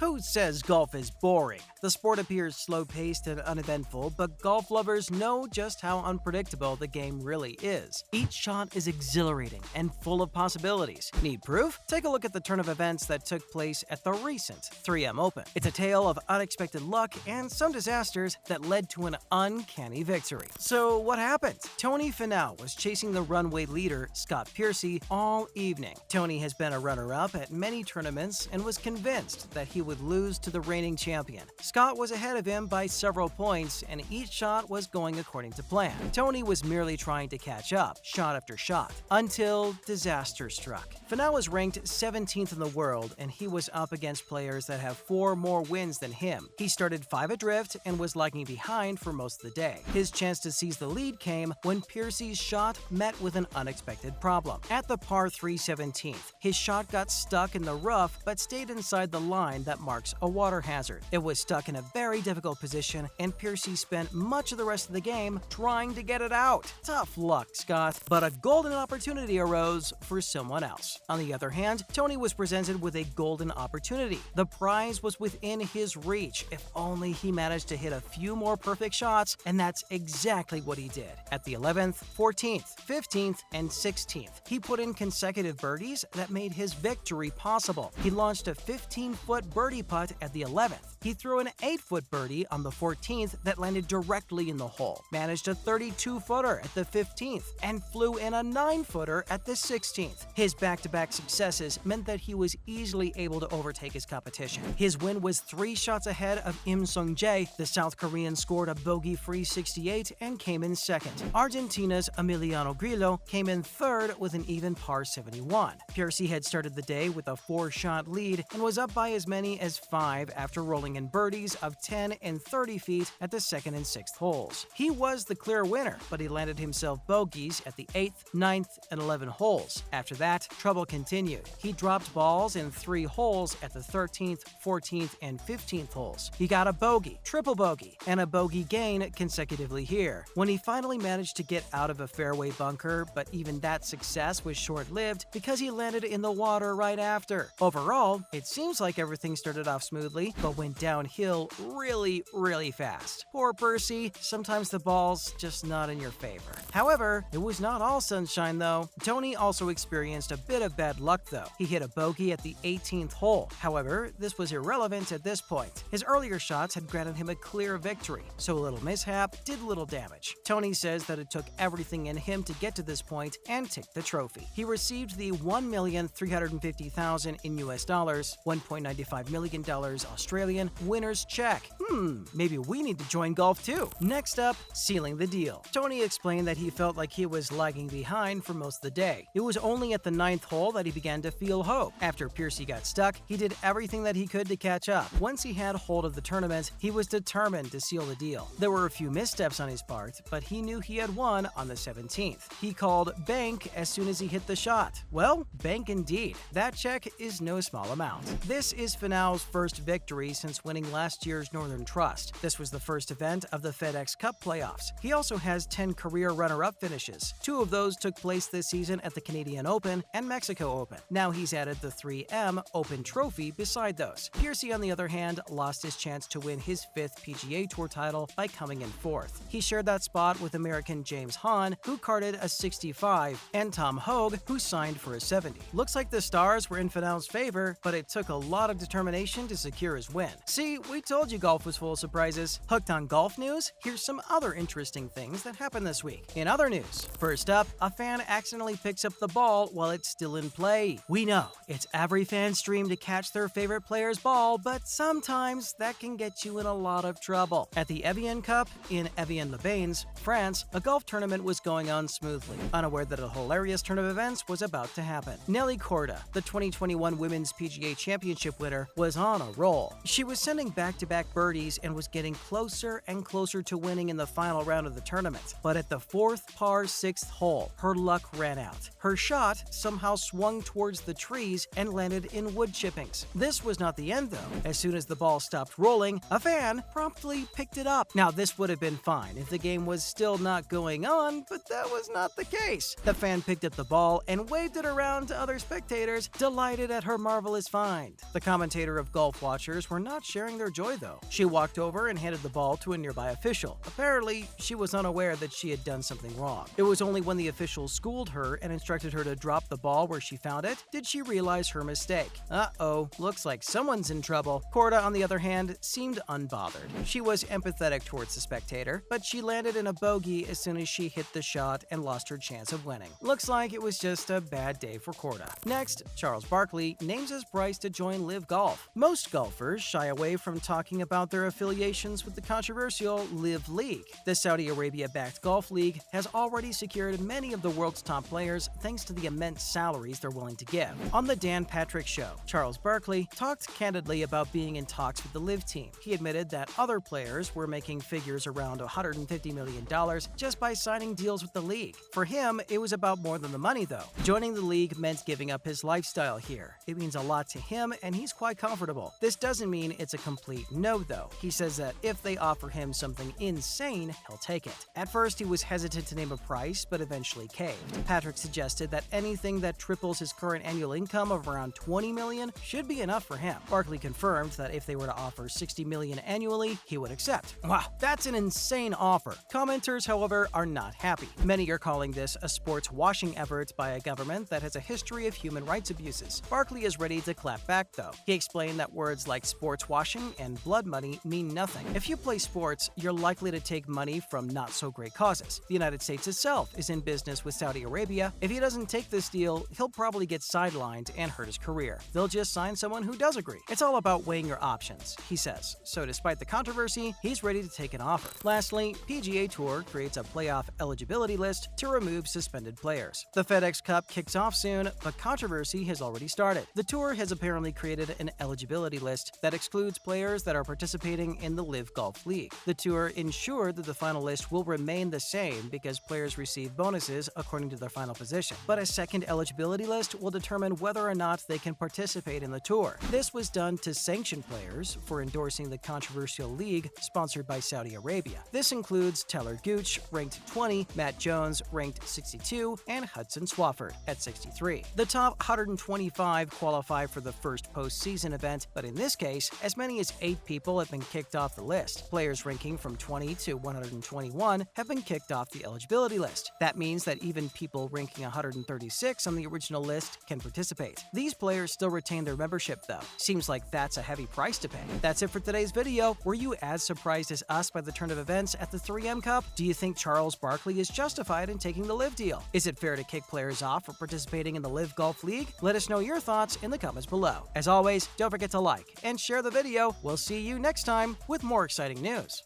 Who says golf is boring? The sport appears slow-paced and uneventful, but golf lovers know just how unpredictable the game really is. Each shot is exhilarating and full of possibilities. Need proof? Take a look at the turn of events that took place at the recent 3M Open. It's a tale of unexpected luck and some disasters that led to an uncanny victory. So what happened? Tony Finau was chasing the runway leader, Scott Piercy, all evening. Tony has been a runner-up at many tournaments and was convinced that he would lose to the reigning champion. Scott was ahead of him by several points, and each shot was going according to plan. Tony was merely trying to catch up, shot after shot, until disaster struck. Finau was ranked 17th in the world, and he was up against players that have 4 more wins than him. He started 5 adrift and was lagging behind for most of the day. His chance to seize the lead came when Piercy's shot met with an unexpected problem. At the par 3 17th, his shot got stuck in the rough but stayed inside the line that marks a water hazard. It was stuck in a very difficult position, and Piercy spent much of the rest of the game trying to get it out. Tough luck, Scott, but a golden opportunity arose for someone else. On the other hand, Tony was presented with a golden opportunity. The prize was within his reach if only he managed to hit a few more perfect shots, and that's exactly what he did. At the 11th, 14th, 15th, and 16th, he put in consecutive birdies that made his victory possible. He launched a 15-foot birdie putt at the 11th. He threw an 8-foot birdie on the 14th that landed directly in the hole, managed a 32-footer at the 15th, and flew in a 9-footer at the 16th. His back-to-back successes meant that he was easily able to overtake his competition. His win was 3 shots ahead of Sung-jae. The South Korean scored a bogey-free 68 and came in second. Argentina's Emiliano Grillo came in third with an even par 71. Piercy had started the day with a 4-shot lead and was up by as many as 5 after rolling in birdies of 10 and 30 feet at the 2nd and 6th holes. He was the clear winner, but he landed himself bogeys at the 8th, 9th, and 11th holes. After that, trouble continued. He dropped balls in 3 holes at the 13th, 14th, and 15th holes. He got a bogey, triple bogey, and a bogey gain consecutively here. When he finally managed to get out of a fairway bunker, but even that success was short-lived because he landed in the water right after. Overall, it seems like everything started off smoothly, but went downhill really fast. Poor Piercy, sometimes the ball's just not in your favor. However, it was not all sunshine though. Tony also experienced a bit of bad luck though. He hit a bogey at the 18th hole. However, this was irrelevant at this point. His earlier shots had granted him a clear victory, so a little mishap did little damage. Tony says that it took everything in him to get to this point and take the trophy. He received the $1,350,000 in US dollars, $1.95 million Australian winner's check. Maybe we need to join golf too. Next up, sealing the deal. Tony explained that he felt like he was lagging behind for most of the day. It was only at the 9th hole that he began to feel hope. After Piercy got stuck, he did everything that he could to catch up. Once he had hold of the tournament, he was determined to seal the deal. There were a few missteps on his part, but he knew he had won on the 17th. He called bank as soon as he hit the shot. Well, bank indeed. That check is no small amount. This is Finau's first victory since winning last year's Northern Trust. This was the first event of the FedEx Cup playoffs. He also has 10 career runner-up finishes. 2 of those took place this season at the Canadian Open and Mexico Open. Now he's added the 3M Open trophy beside those. Piercy, on the other hand, lost his chance to win his 5th PGA Tour title by coming in 4th. He shared that spot with American James Hahn, who carded a 65, and Tom Hoge, who signed for a 70. Looks like the stars were in Finau's favor, but it took a lot of determination to secure his win. See, we told you golf was full of surprises. Hooked on golf news? Here's some other interesting things that happened this week. In other news, first up, a fan accidentally picks up the ball while it's still in play. We know, it's every fan's dream to catch their favorite player's ball, but sometimes that can get you in a lot of trouble. At the Evian Cup in Evian-les-Bains, France, a golf tournament was going on smoothly, unaware that a hilarious turn of events was about to happen. Nelly Korda, the 2021 Women's PGA Championship winner, was on a roll. She was sending back-to-back birdies birdies and was getting closer and closer to winning in the final round of the tournament. But at the fourth par 6th hole, her luck ran out. Her shot somehow swung towards the trees and landed in wood chippings. This was not the end, though. As soon as the ball stopped rolling, a fan promptly picked it up. Now, this would have been fine if the game was still not going on, but that was not the case. The fan picked up the ball and waved it around to other spectators, delighted at her marvelous find. The commentator of golf watchers were not sharing their joy, though. She walked over and handed the ball to a nearby official. Apparently, she was unaware that she had done something wrong. It was only when the official schooled her and instructed her to drop the ball where she found it did she realize her mistake. Uh-oh, looks like someone's in trouble. Korda, on the other hand, seemed unbothered. She was empathetic towards the spectator, but she landed in a bogey as soon as she hit the shot and lost her chance of winning. Looks like it was just a bad day for Korda. Next, Charles Barkley names his price to join Live Golf. Most golfers shy away from talking about their affiliations with the controversial Live League. The Saudi Arabia-backed golf league has already secured many of the world's top players thanks to the immense salaries they're willing to give. On the Dan Patrick Show, Charles Barkley talked candidly about being in talks with the Live team. He admitted that other players were making figures around $150 million just by signing deals with the league. For him, it was about more than the money, though. Joining the league meant giving up his lifestyle here. It means a lot to him, and he's quite comfortable. This doesn't mean it's a complete no, though. He says that if they offer him something insane, he'll take it. At first, he was hesitant to name a price, but eventually caved. Patrick suggested that anything that triples his current annual income of around $20 million should be enough for him. Barkley confirmed that if they were to offer $60 million annually, he would accept. Wow, that's an insane offer. Commenters, however, are not happy. Many are calling this a sports washing effort by a government that has a history of human rights abuses. Barkley is ready to clap back, though. He explained that words like sports washing and blood money mean nothing. If you play sports, you're likely to take money from not-so-great causes. The United States itself is in business with Saudi Arabia. If he doesn't take this deal, he'll probably get sidelined and hurt his career. They'll just sign someone who does agree. It's all about weighing your options, he says. So despite the controversy, he's ready to take an offer. Lastly, PGA Tour creates a playoff eligibility list to remove suspended players. The FedEx Cup kicks off soon, but controversy has already started. The Tour has apparently created an eligibility list that excludes players that are participating in the Live Golf League. The Tour ensured that the final list will remain the same because players receive bonuses according to their final position. But a second eligibility list will determine whether or not they can participate in the Tour. This was done to sanction players for endorsing the controversial league sponsored by Saudi Arabia. This includes Taylor Gooch, ranked 20, Matt Jones, ranked 62, and Hudson Swafford at 63. The top 125 qualify for the first postseason event, but in this case, as many as 8 people have been kicked off the list. Players ranking from 20 to 121 have been kicked off the eligibility list. That means that even people ranking 136 on the original list can participate. These players still retain their membership, though. Seems like that's a heavy price to pay. That's it for today's video. Were you as surprised as us by the turn of events at the 3M Cup? Do you think Charles Barkley is justified in taking the Live deal? Is it fair to kick players off for participating in the Live Golf League? Let us know your thoughts in the comments below. As always, don't forget to like and share the video. We'll see you next time with more exciting news.